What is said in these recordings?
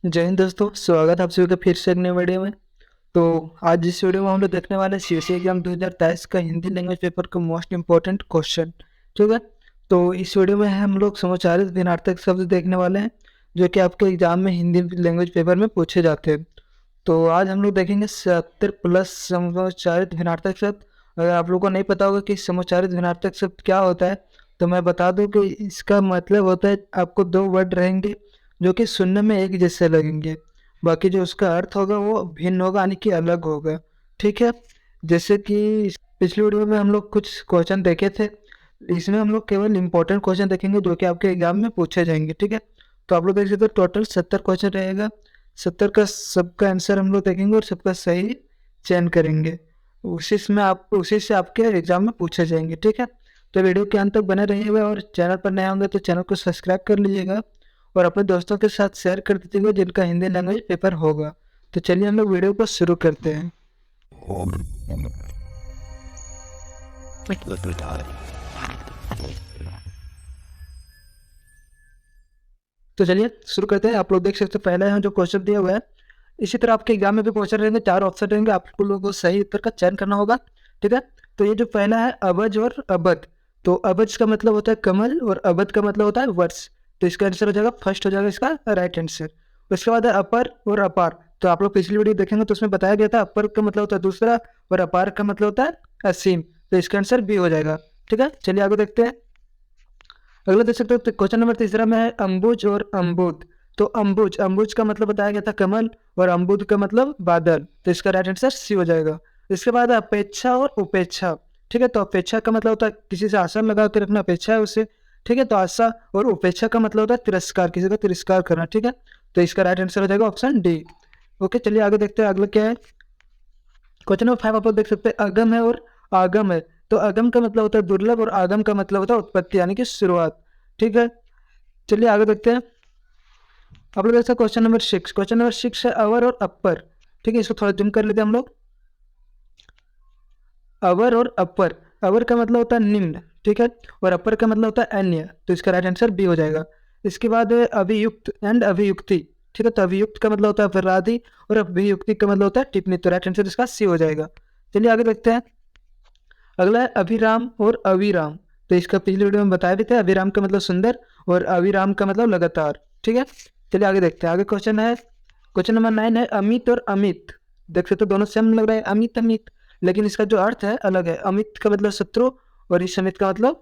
जय हिंद दोस्तों, स्वागत है आप सभी का फिर से एक नए वीडियो में। तो आज इस वीडियो में हम लोग देखने वाले हैं सीयूईटी एग्जाम 2023 का हिंदी लैंग्वेज पेपर का मोस्ट इंपॉर्टेंट क्वेश्चन। ठीक है, तो इस वीडियो में हम लोग समचारित भिन्नार्थक शब्द देखने वाले हैं जो कि आपके एग्जाम में हिंदी लैंग्वेज पेपर में पूछे जाते हैं। तो आज हम लोग देखेंगे 70 प्लस समचारित भिन्नार्थक शब्द। अगर आप लोगों को नहीं पता होगा कि समचारित भिन्नार्थक शब्द क्या होता है, तो मैं बता दूं कि इसका मतलब होता है, आपको दो वर्ड रहेंगे जो कि सुनने में एक जैसे लगेंगे, बाकी जो उसका अर्थ होगा वो भिन्न होगा, यानी कि अलग होगा। ठीक है, जैसे कि पिछली वीडियो में हम लोग कुछ क्वेश्चन देखे थे, इसमें हम लोग केवल इंपॉर्टेंट क्वेश्चन देखेंगे जो कि आपके एग्जाम में पूछे जाएंगे। ठीक है, तो आप लोग देख सकते हो टोटल 70 क्वेश्चन रहेगा। 70 का सबका आंसर हम लोग देखेंगे और सबका सही चयन करेंगे, उसी से आपके एग्जाम में पूछे जाएंगे। ठीक है, तो वीडियो के अंत तक बने रहिएगा और चैनल पर नए होंगे तो चैनल को सब्सक्राइब कर लीजिएगा और अपने दोस्तों के साथ शेयर कर दीजिएगा जिनका हिंदी लैंग्वेज पेपर होगा। तो चलिए हम लोग वीडियो को शुरू करते हैं। तो चलिए शुरू करते हैं। आप लोग देख सकते हैं पहले यहाँ जो क्वेश्चन दिया हुआ है, इसी तरह आपके एग्जाम में भी क्वेश्चन रहेंगे, 4 ऑप्शन रहेंगे, आपको लोगों को सही उत्तर का चयन करना होगा। ठीक है, तो ये जो पहला है अवज और अबध, तो अवज का मतलब होता है कमल और अबध का मतलब होता है वर्ष। तो इसका आंसर हो जाएगा फर्स्ट, हो जाएगा इसका राइट आंसर। उसके बाद है अपर और अपार, तो आप लोग पिछली वीडियो देखेंगे तो उसमें बताया गया था अपर का मतलब होता है दूसरा और अपार का मतलब होता है असीम, तो इसका आंसर बी हो जाएगा। ठीक है, चलिए आगे देखते हैं। अगला देख सकते हो तो क्वेश्चन नंबर तीसरा में है अंबुज और अम्बुद। तो अंबुज, अंबुज का मतलब बताया गया था कमल और अम्बुद का मतलब बादल, तो इसका राइट आंसर सी हो जाएगा। इसके बाद है अपेक्षा और उपेक्षा। ठीक है, तो अपेक्षा का मतलब होता है किसी से आशा लगा के रखना, अपेक्षा है उसे। ठीक है, तो आशा, और उपेक्षा का मतलब होता है तिरस्कार, किसी का तिरस्कार करना। ठीक है, तो इसका राइट आंसर हो जाएगा ऑप्शन डी। ओके, चलिए आगे देखते हैं अगला क्या है। क्वेश्चन नंबर 5 आप लोग देख सकते हैं अगम है और आगम है। तो अगम का मतलब होता है दुर्लभ और आगम का मतलब होता है उत्पत्ति, यानी कि शुरुआत। ठीक है, चलिए आगे देखते हैं। आप लोग देखते हैं क्वेश्चन नंबर 6। क्वेश्चन नंबर 6 है अवर और अपर। ठीक है, इसको थोड़ा जूम कर लेते हैं हम लोग। अवर और अपर, अवर का मतलब होता है निम्न, ठीक है, और अपर का मतलब होता है अन्य, तो इसका राइट आंसर बी हो जाएगा। इसके बाद है अभियुक्त एंड अभियुक्ति। ठीक है, तो अभियुक्त का मतलब होता है अपराधी और अभियुक्ति का मतलब होता है टिप्पणी, तो राइट आंसर इसका सी हो जाएगा। चलिए आगे देखते हैं। अगला है अभिराम और अविराम। तो इसका पिछले वीडियो में बताया भी था, अभिराम का मतलब सुंदर और अविराम का मतलब लगातार। ठीक है, चलिए आगे देखते हैं। आगे क्वेश्चन है, क्वेश्चन नंबर 9 है अमित और अमित। देख सकते हो दोनों सेम लग रहा है, अमित अमित, लेकिन इसका जो अर्थ है अलग है। अमित का मतलब शत्रु और इस अमित का मतलब,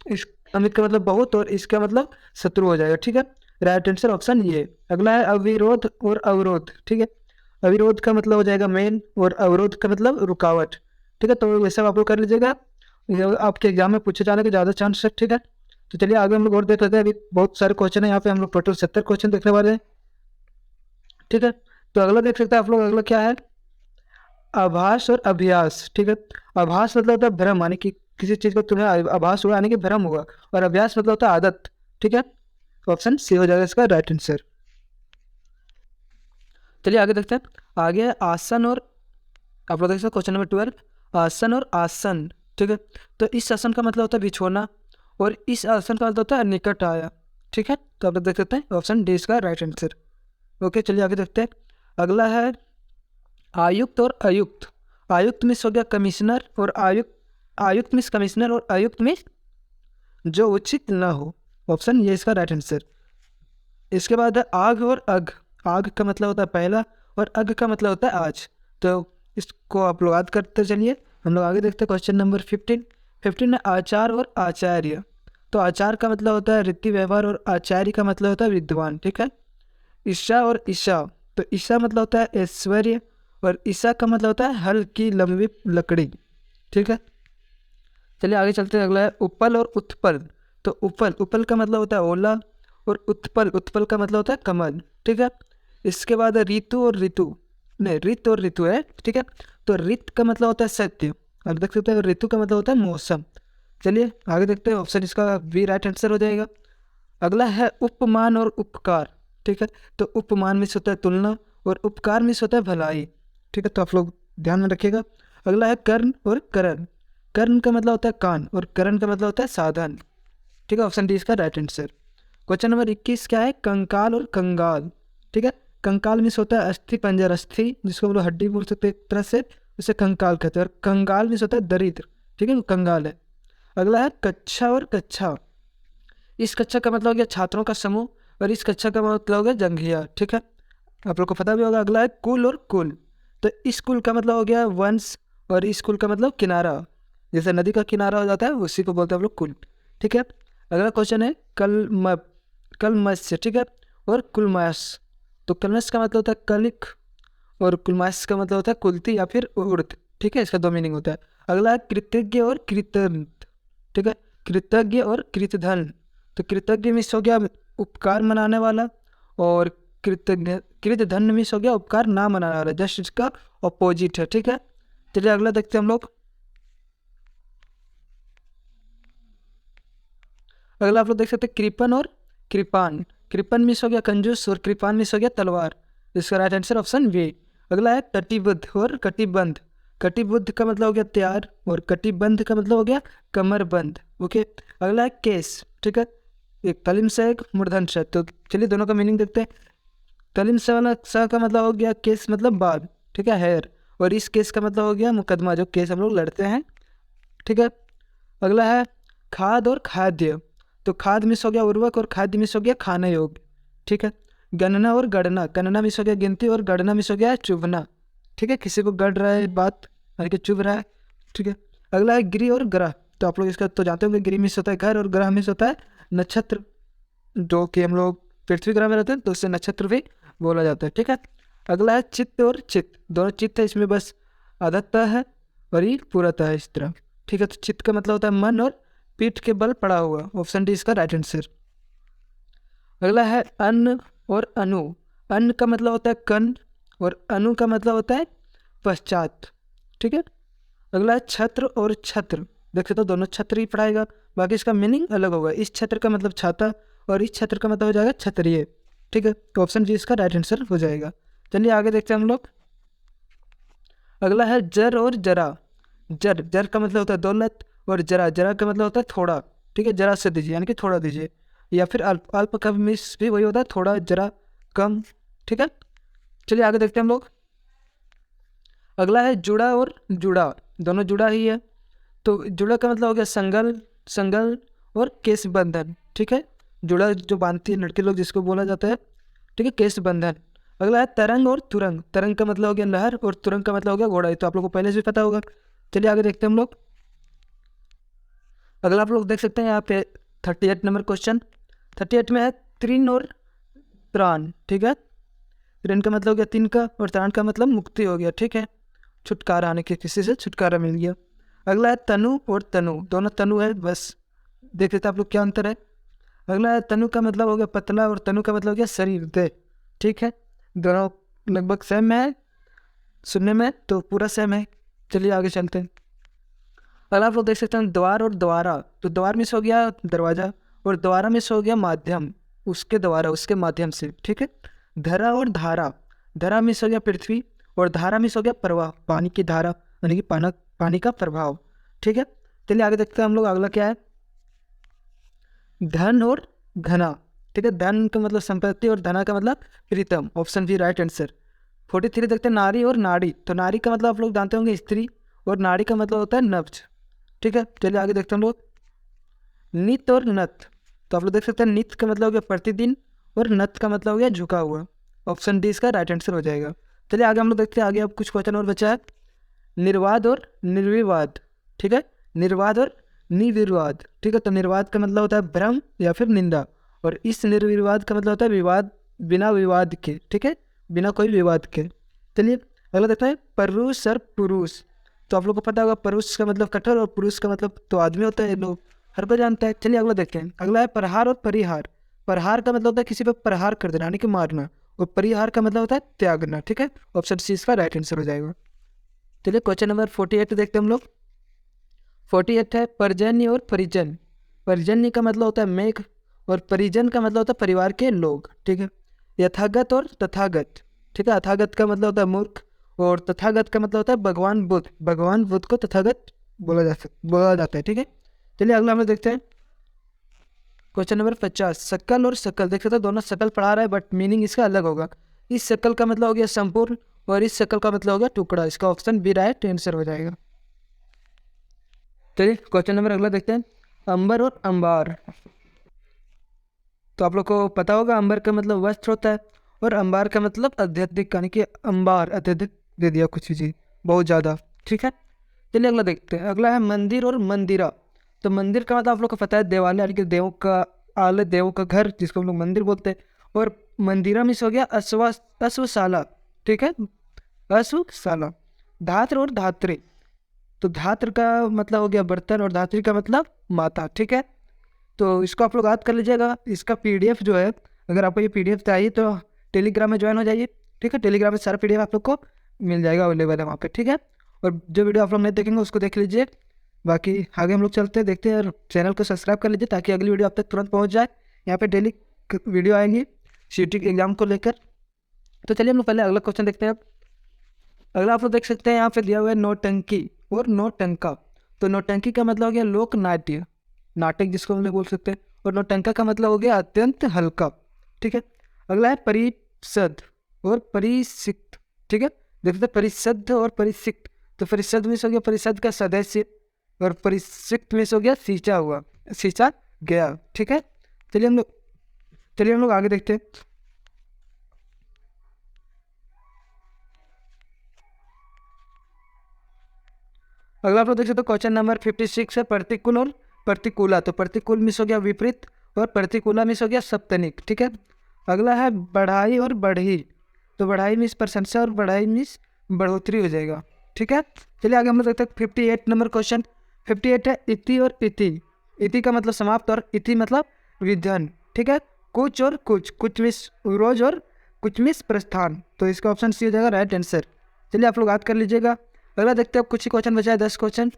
इस अमित का मतलब बहुत और इसका मतलब शत्रु हो जाएगा। ठीक है, राइट आंसर ऑप्शन ये। अगला है अविरोध और अवरोध। ठीक है, अविरोध का मतलब हो जाएगा मेन और अवरोध का मतलब रुकावट। ठीक है, तो वैसे आप लोग कर लीजिएगा, ये आपके एग्जाम में पूछे जाने के ज़्यादा चांस है। ठीक है, तो चलिए आगे हम लोग और देख लेते हैं। अभी बहुत सारे क्वेश्चन है यहाँ पे, हम लोग टोटल 70 क्वेश्चन देखने वाले हैं। ठीक है, तो अगला देख सकते हैं आप लोग, अगला क्या है आभास और अभ्यास। ठीक है, आभास मतलब होता है भ्रम, यानी कि किसी चीज को तुम्हें आभास हुआ यानी कि भ्रम हुआ, और अभ्यास मतलब होता है आदत। ठीक है, ऑप्शन सी हो जाएगा इसका राइट आंसर। चलिए आगे देखते हैं। आगे है आसन और, आप लोग देख सकते हैं क्वेश्चन नंबर 12, आसन और आसन। ठीक है, तो इस आसन का मतलब होता है बिछोना और इस आसन का मतलब होता है निकट आया। ठीक है, तो आप लोग देख सकते हैं ऑप्शन डी इसका राइट आंसर। ओके, चलिए आगे देखते हैं। अगला है आयुक्त और अयुक्त। आयुक्त मिस हो गया कमिश्नर, और आयुक्त, आयुक्त मिस कमिश्नर और अयुक्त मिस जो उचित ना हो, ऑप्शन ये इसका राइट आंसर। इसके बाद है आग और अग। आग का मतलब होता है पहला और अग का मतलब होता है आज, तो इसको आप लोग याद करते चलिए। हम लोग आगे देखते हैं क्वेश्चन नंबर 15। 15 है आचार और आचार्य। तो आचार का मतलब होता है रीति व्यवहार और आचार्य का मतलब होता है विद्वान। ठीक है, ईशा और ईशा, तो ईशा मतलब होता है ऐश्वर्य और ईशा का मतलब होता है हल्की लंबी लकड़ी। ठीक है, चलिए आगे चलते हैं। अगला है उपल और उत्पल। तो उपल, उपल का मतलब होता है ओला और उत्पल, उत्पल का मतलब होता है कमल। ठीक है, इसके बाद है ऋतु और ऋतु, नहीं ऋत और ऋतु है। ठीक है, तो ऋत का मतलब होता है सत्य, अब देख सकते हैं ऋतु का मतलब होता है मौसम। चलिए आगे देखते हैं, ऑप्शन इसका बी राइट आंसर हो जाएगा। अगला है उपमान और उपकार। ठीक है, तो उपमान में से होता है तुलना और उपकार में से होता है भलाई। ठीक है, तो आप लोग ध्यान में रखिएगा। अगला है कर्ण और करण। कर्ण का मतलब होता है कान और करण का मतलब होता है साधन। ठीक है, ऑप्शन डी इसका राइट आंसर। क्वेश्चन नंबर 21 क्या है कंकाल और कंगाल। ठीक है। कंकाल मीन्स होता है अस्थि पंजर, अस्थि जिसको हम लोग हड्डी बोल सकते हैं एक तरह से, उसे कंकाल कहते हैं। और कंगाल मीन्स होता है दरिद्र, ठीक है, कंगाल है। अगला है कक्षा और कक्षा। इस कक्षा का मतलब हो गया छात्रों का समूह, और इस कक्षा का मतलब हो गया जंघिया, ठीक है, आप लोग को पता भी होगा। अगला है कुल और कुल। तो इस कुल का मतलब हो गया वंश, और इस कुल का मतलब किनारा, जैसे नदी का किनारा हो जाता है उसी को बोलते हैं हम लोग कुल, ठीक है। अगला क्वेश्चन है कलमत्स्य, ठीक है, और कुलमस। तो कलमस का मतलब होता है कलिक, और कुलमस का मतलब होता है कुलती या फिर उड़द, ठीक है, इसका दो मीनिंग होता है। अगला है कृतज्ञ और कृतज्ञ, ठीक है, कृतज्ञ और कृतधन। तो कृतज्ञ मिस हो गया उपकार मनाने वाला, और कृतज्ञ कृतधन मिस हो गया उपकार ना मनाने वाला, जस्ट इसका अपोजिट है, ठीक है। चलिए अगला देखते हैं हम लोग। अगला आप लोग देख सकते हैं कृपन और कृपान। कृपन मिस हो गया कंजूस, और कृपान मिस हो गया तलवार, इसका राइट आंसर ऑप्शन बी। अगला है कटिबद्ध और कटिबंध। कटिबद्ध का मतलब हो गया तैयार, और कटिबंध का मतलब हो गया कमरबंद, ओके। अगला है केस, ठीक है, एक तलिम से एक मूर्धन से। तो चलिए दोनों का मीनिंग देखते हैं। तलिम से वाला सा का मतलब हो गया केस मतलब बाल, ठीक है, हेयर, और इस केस का मतलब हो गया मुकदमा, जो केस हम लोग लड़ते हैं, ठीक है। अगला है खाद और खाद्य। तो खाद मिस हो गया उर्वरक, और खाद्य मिस हो गया खाने योग्य, ठीक है। गणना और गणना। गणना मिस हो गया गिनती, और गणना मिस हो गया चुभना, ठीक है, किसी को गढ़ रहा है बात, यानी कि चुभ रहा है, ठीक है। अगला है गृह और ग्रह। तो आप लोग इसका तो जानते होंगे, गृह मिस होता है घर, और ग्रह मिस होता है नक्षत्र, जो कि हम लोग पृथ्वी ग्रह में रहते हैं तो उससे नक्षत्र भी बोला जाता है, ठीक है। अगला है चित्त और चित्त। दोनों चित्त है, इसमें बस आधा है और ये पूरा है इस तरह, ठीक है। तो चित्त का मतलब होता है मन, और पीठ के बल पड़ा हुआ, ऑप्शन डी इसका राइट आंसर। अगला है अन्न और अनु। अन्न का मतलब होता है कण, और अनु का मतलब होता है पश्चात, ठीक है। अगला है छत्र और छत्र। देख सकते हो दोनों छत्र ही पढ़ाएगा, बाकी इसका मीनिंग अलग होगा। इस छत्र का मतलब छाता, और इस छत्र का मतलब हो जाएगा क्षत्रिय, ठीक है। तो ऑप्शन जी इसका राइट आंसर हो जाएगा। चलिए आगे देखते हैं हम लोग। अगला है जर और जरा। जर जर का मतलब होता है दौलत, और जरा जरा का मतलब होता है थोड़ा, ठीक है, जरा से दीजिए यानी कि थोड़ा दीजिए, या फिर अल्प अल्प का मिस भी वही होता है, थोड़ा जरा कम, ठीक है। चलिए आगे देखते हैं हम लोग। अगला है जुड़ा और जुड़ा। दोनों जुड़ा ही है। तो जुड़ा का मतलब हो गया संगल, संगल और केस बंधन, ठीक है। जुड़ा जो बांधती है लड़के लोग, जिसको बोला जाता है, ठीक है, केस बंधन। अगला है तरंग और तुरंग। तरंग का मतलब हो गया लहर, और तुरंग का मतलब हो गया घोड़ा। ये तो आप लोग को पहले से भी पता होगा। चलिए आगे देखते हैं हम लोग। अगला आप लोग देख सकते हैं यहाँ पे 38 नंबर क्वेश्चन। 38 में है त्रिन और त्राण, ठीक है। त्रिन का मतलब हो गया तीन का, और त्राण का मतलब मुक्ति हो गया, ठीक है, छुटकारा आने के, किसी से छुटकारा मिल गया। अगला है तनु और तनु। दोनों तनु है, बस देख लेते हैं आप लोग क्या अंतर है। अगला है तनु का मतलब हो गया पतला, और तनु का मतलब हो गया शरीर, देह, ठीक है। दोनों लगभग सेम है सुनने में, तो पूरा सेम है। चलिए आगे चलते हैं। अगला आप लोग देख सकते हैं द्वार और द्वारा। तो द्वार मिस हो गया दरवाजा, और द्वारा मिस हो गया माध्यम, उसके द्वारा, उसके माध्यम से, ठीक है। धरा और धारा। धरा मिस हो गया पृथ्वी, और धारा मिस हो गया प्रवाह, पानी की धारा, यानी कि पानी का प्रभाव, ठीक है। चलिए आगे देखते हैं हम लोग। अगला क्या है धन और धना, ठीक है। धन का मतलब संपत्ति, और धना का मतलब प्रीतम, ऑप्शन बी राइट आंसर। 43 देखते हैं नारी और नाड़ी। तो नारी का मतलब आप लोग जानते होंगे स्त्री, और नाड़ी का मतलब होता है नब्ज, ठीक है। चलिए आगे देखते हैं हम लोग। नित और नत। तो आप लोग देख सकते हैं नित का मतलब हो गया प्रतिदिन, और नत का मतलब हो गया झुका हुआ, ऑप्शन डी इसका राइट आंसर हो जाएगा। चलिए आगे हम लोग देखते हैं। आगे अब कुछ क्वेश्चन और बचा है। निर्वाद और निर्विवाद, ठीक है, निर्वाद और निर्विवाद, ठीक है। तो निर्वाद का मतलब होता है भ्रम या फिर निंदा, और इस निर्विवाद का मतलब होता है विवाद बिना विवाद के, ठीक है, बिना कोई विवाद के। चलिए अगला देखते हैं परुष और पुरुष। तो आप लोग को पता होगा परुष का मतलब कठोर, और पुरुष का मतलब तो आदमी होता है, लोग हर कोई जानता है। चलिए अगला देखते हैं। अगला है प्रहार और परिहार। प्रहार का मतलब होता है किसी पर प्रहार कर देना, यानी कि मारना, और परिहार का मतलब होता है त्यागना, ठीक है। ऑप्शन सी इसका राइट आंसर हो जाएगा। चलिए क्वेश्चन नंबर 48 देखते हैं हम लोग। 48 है पर्जन्य और परिजन। पर्जन्य का मतलब होता है मेघ, और परिजन का मतलब होता है परिवार के लोग, ठीक है। यथागत और तथागत, ठीक है। अथागत का मतलब होता है मूर्ख, और तथागत का मतलब होता है भगवान बुद्ध। भगवान बुद्ध को तथागत बोला जाता है, ठीक है। चलिए अगला हम लोग देखते हैं। क्वेश्चन नंबर 50 सकल और सकल। देख सकते हो दोनों सकल पढ़ा रहा है, बट मीनिंग इसका अलग होगा। इस शक्ल का मतलब हो गया संपूर्ण और इस शक्ल का मतलब हो गया टुकड़ा। इसका ऑप्शन बी राइट आंसर हो जाएगा। चलिए क्वेश्चन नंबर अगला देखते हैं, अंबर और अंबार। तो आप लोग को पता होगा अंबर का मतलब वस्त्र होता है और अंबार का मतलब अत्यधिक, यानी कि अंबार अत्यधिक दे दिया कुछ चीज़ बहुत ज़्यादा, ठीक है। चलिए अगला देखते हैं, अगला है मंदिर और मंदिरा। तो मंदिर का मतलब आप लोग को पता है देवालय, यानी कि देवों का आलय, देवों का घर जिसको हम लोग मंदिर बोलते हैं। और मंदिरा मिस हो गया अश्वशाला, ठीक है, अश्वशाला। धात्र और धात्री, तो धात्र का मतलब हो गया बर्तन और धात्री का मतलब माता, ठीक है। तो इसको आप लोग याद कर लीजिएगा। इसका पीडीएफ जो है, अगर आपको ये पीडीएफ चाहिए तो टेलीग्राम में ज्वाइन हो जाइए, ठीक है। टेलीग्राम में सारा पीडीएफ आप लोग को मिल जाएगा, अवेलेबल है वहाँ पे, ठीक है। और जो वीडियो आप लोग नहीं देखेंगे उसको देख लीजिए। बाकी आगे हम लोग चलते हैं, देखते हैं, और चैनल को सब्सक्राइब कर लीजिए ताकि अगली वीडियो आप तक तुरंत पहुँच जाए। यहाँ पे डेली वीडियो आएंगी सीटी के एग्जाम को लेकर। तो चलिए हम लोग पहले अगला क्वेश्चन देखते हैं। अब अगला आप लोग देख सकते हैं यहाँ पे दिया हुआ है नौटंकी और नौटंका। तो नौटंकी का मतलब हो गया लोक नाट्य, नाटक जिसको हम लोग बोल सकते हैं। और नौटंका का मतलब हो गया अत्यंत हल्का, ठीक है। अगला है परिषद और परिसिक्त, ठीक है। देख सकते हैं परिषद और परिसिक्त। तो परिषद में से हो गया परिषद का सदस्य और परिसिक्त में से हो गया सींचा हुआ, सींचा गया, ठीक है। चलिए हम लोग आगे देखते हैं। अगला आप लोग देख सकते हो क्वेश्चन नंबर 56 है प्रतिकूल और प्रतिकूला। तो प्रतिकूल मिस हो गया विपरीत और प्रतिकूला मिस हो गया सप्तनिक, ठीक है। अगला है बढ़ाई और बढ़ी। तो बढ़ाई मिस प्रशंसा और बढ़ाई मिस बढ़ोतरी हो जाएगा, ठीक है। चलिए आगे हम लोग देखते हैं 58 नंबर क्वेश्चन। 58 है इति और इति। इति का मतलब समाप्त और इति मतलब विधन, ठीक है। कुछ और कुछ, कुछ मिस रोज और कुछ मिस प्रस्थान। तो इसका ऑप्शन सी हो जाएगा राइट आंसर। चलिए आप लोग याद कर लीजिएगा। अगला देखते हैं, अब कुछ ही क्वेश्चन बचा है, 10 क्वेश्चन।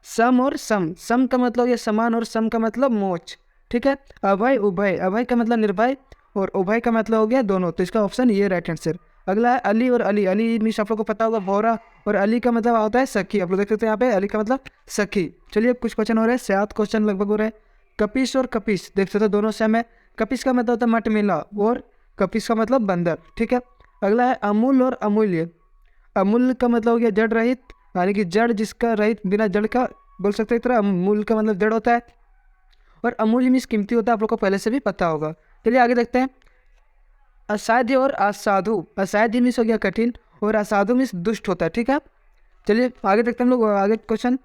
सम और सम, सम का मतलब ये समान और सम का मतलब मोच, ठीक है। अभय उभय, अभय का मतलब निर्भय और उभय का मतलब हो गया दोनों। तो इसका ऑप्शन ये राइट आंसर। अगला है अली और अली। अली मीन्स आप लोग को पता होगा भौरा, और अली का मतलब होता है सखी। आप लोग देख सकते हैं यहाँ पे अली का मतलब सखी। चलिए कुछ क्वेश्चन हो रहे हैं, 7 क्वेश्चन लगभग हो रहे हैं। कपिश और कपिश देख सकते हो दोनों सेम है। कपिश का मतलब होता है मटमिला और कपिश का मतलब बंदर, ठीक है। अगला है अमूल और अमूल्य। अमूल्य का मतलब हो गया जड़ रहित, यानी कि जड़ जिसका रहित, बिना जड़ का बोल सकते हैं। इस तरह अमूल का मतलब जड़ होता है और अमूल्य मीन्स कीमती होता है, आप लोग को पहले से भी पता होगा। चलिए आगे देखते हैं, असाध्य और असाधु। असाध्य मीन्स हो गया कठिन और असाधु मीन्स दुष्ट होता है, ठीक है। चलिए आगे देखते हैं हम लोग आगे क्वेश्चन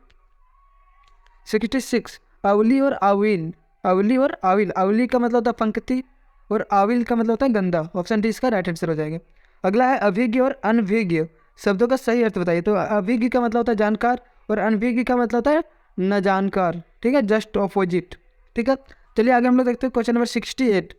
66, अवली और आविल। अवली और आविल, अवली का मतलब होता है पंक्ति और आविल का मतलब होता है गंदा। ऑप्शन डी इसका राइट आंसर हो जाएगा। अगला है अभिज्ञ और अनभिज्ञ। शब्दों का सही अर्थ बताइए। तो अभिज्ञ का मतलब होता है जानकार और अनभिज्ञ का मतलब होता है न जानकार, ठीक है, जस्ट ऑपोजिट, ठीक है। चलिए आगे हम लोग देखते हैं क्वेश्चन नंबर 68।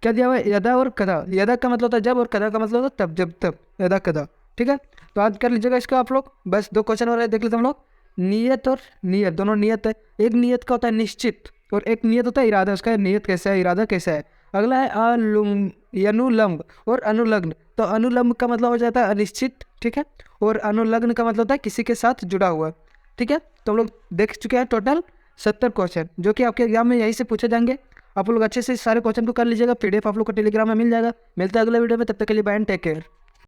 क्या दिया हुआ है, यदा और कदा। यदा का मतलब होता है जब और कदा का मतलब होता है तब, जब तब, यदा कदा, ठीक है। तो याद कर लीजिएगा इसका आप लोग। बस 2 क्वेश्चन हो रहे हैं, देख लेते हम लोग। नियत और नियत, दोनों नियत है। एक नियत का होता है निश्चित और एक नियत होता है इरादा। उसका नियत कैसा है, इरादा कैसा है। अगला है अनुलंब और अनुलग्न। तो अनुलंब का मतलब हो जाता है अनिश्चित, ठीक है, और अनुलग्न का मतलब होता है किसी के साथ जुड़ा हुआ, ठीक है। तो हम लोग देख चुके हैं टोटल 70 क्वेश्चन, जो कि आपके एग्जाम में यहीं से पूछे जाएंगे। आप लोग अच्छे से सारे क्वेश्चन को कर लीजिएगा। पीडीएफ आप लोग को टेलीग्राम में मिल जाएगा। मिलता है अगले वीडियो में, तब तक के लिए बाय एंड टेक केयर।